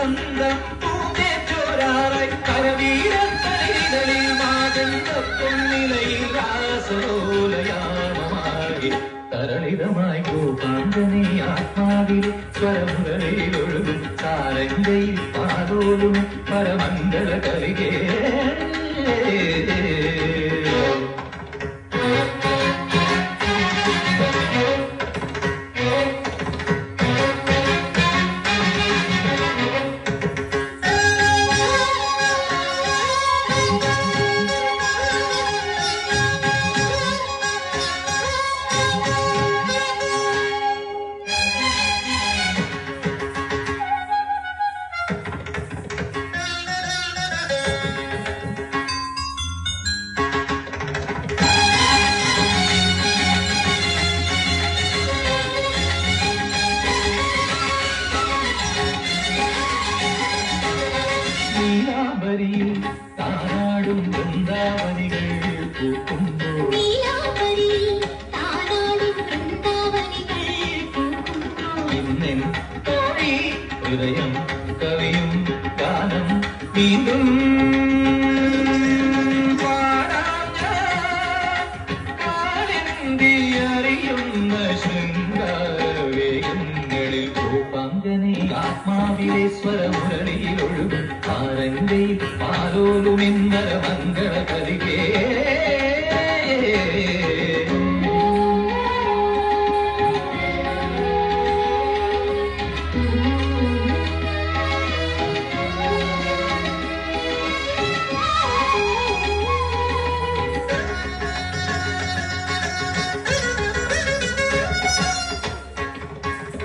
വസന്തം പൂന്തേറ്റോരാറായി കരവീരത്തളികളിൽ മാതൃത്വനിലയിൽ രാസലോലയാമമായി തരളിതമായി ഗോപാങ്കനെ ആത്മാവിൽ സ്വരമുരളിയിലൊഴുകും സാരംഗയിൽ പാതോലും പരമംഗള കരികേ താരാടും വൃന്ദാവനികൾ പൂക്കുമ്പോൾ ഇന്നെൻ തോഴി ഹൃദയം കവിയും ഗാനം വീണ്ടും അറിയുന്ന ശൃംഗാരവേഗങ്ങളിൽ ഗോപാങ്കനെ ആത്മാവിലെ സ്വരമുരളിയിലൊഴുകും ആരംഗയിൽ പാലോലുമെന്നര മംഗള കരികേ